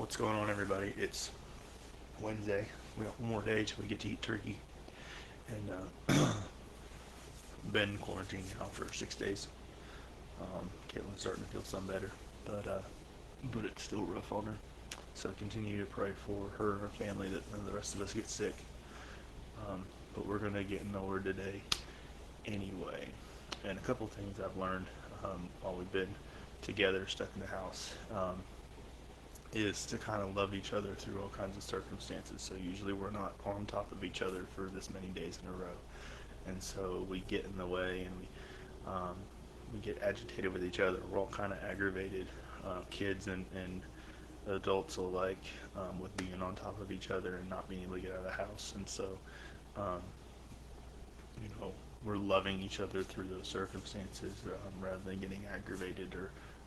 What's going on, everybody? It's Wednesday. We got one more day till we get to eat turkey, and been quarantined now for 6 days. Caitlin's starting to feel some better, but it's still rough on her. So continue to pray for her and her family that none of the rest of us get sick. But we're gonna get in the Word today anyway. And a couple things I've learned while we've been together, stuck in the house. Is to kind of love each other through all kinds of circumstances. So usually we're not on top of each other for this many days in a row, and so we get in the way and we get agitated with each other. We're all kind of aggravated, kids and adults alike, with being on top of each other and not being able to get out of the house. And so, um, we're loving each other through those circumstances, rather than getting aggravated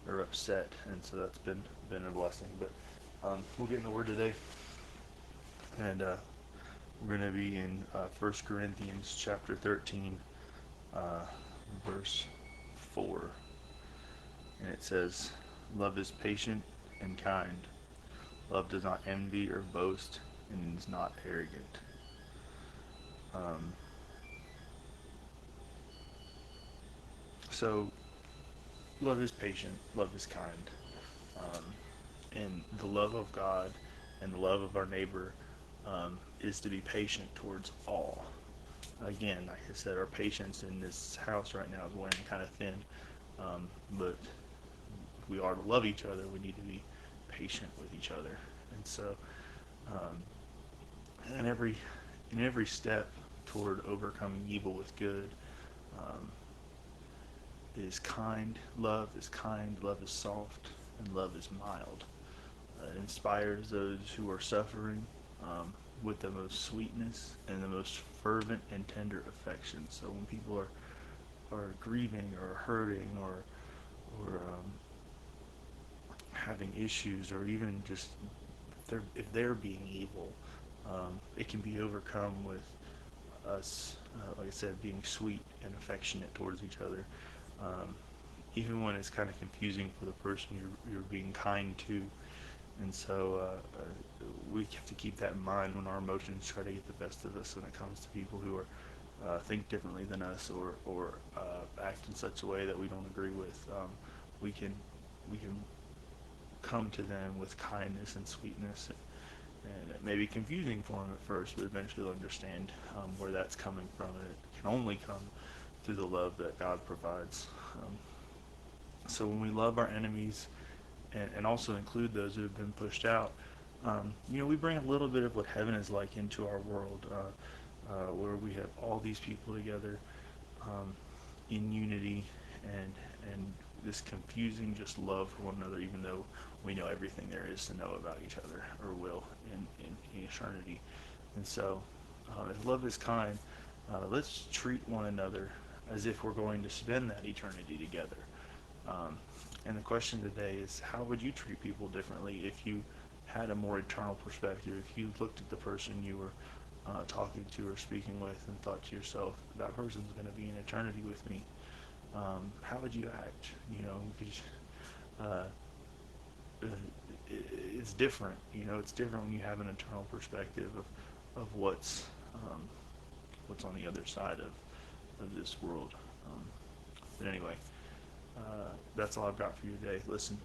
or upset. And so that's been a blessing. But we'll get in the Word today, and we're going to be in 1 Corinthians chapter 13, uh, verse 4. And it says, "Love is patient and kind. Love does not envy or boast and is not arrogant." Um, so, love is patient, love is kind. Um, and the love of God and the love of our neighbor is to be patient towards all. Again, like I said, our patience in this house right now is wearing kind of thin. But if we are to love each other, we need to be patient with each other. And so, um, in every step toward overcoming evil with good, um, is kind. Love is kind. Love is soft, and love is mild. It inspires those who are suffering, with the most sweetness and the most fervent and tender affection. So when people are grieving or hurting or having issues, or even just if they're being evil, it can be overcome with us, like I said, being sweet and affectionate towards each other. Um, Even when it's kind of confusing for the person you're being kind to. And so, we have to keep that in mind when our emotions try to get the best of us when it comes to people who are think differently than us, or act in such a way that we don't agree with. We can we can come to them with kindness and sweetness, and it may be confusing for them at first, but eventually they'll understand where that's coming from, and it can only come through the love that God provides. So when we love our enemies, and also include those who have been pushed out, we bring a little bit of what heaven is like into our world, where we have all these people together, um, in unity, and this confusing just love for one another, even though we know everything there is to know about each other, or will in eternity. And so, if love is kind, let's treat one another as if we're going to spend that eternity together. Um, and the question today is, how would you treat people differently if you had a more eternal perspective? If you looked at the person you were talking to or speaking with and thought to yourself, that person's going to be in eternity with me, how would you act? Because uh, uh, it's different. It's different when you have an eternal perspective of what's on the other side of this world. Um, but anyway, that's all I've got for you today. Listen,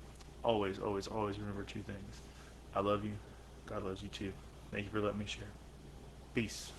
always, always, always remember two things. I love you. God loves you too. Thank you for letting me share. Peace.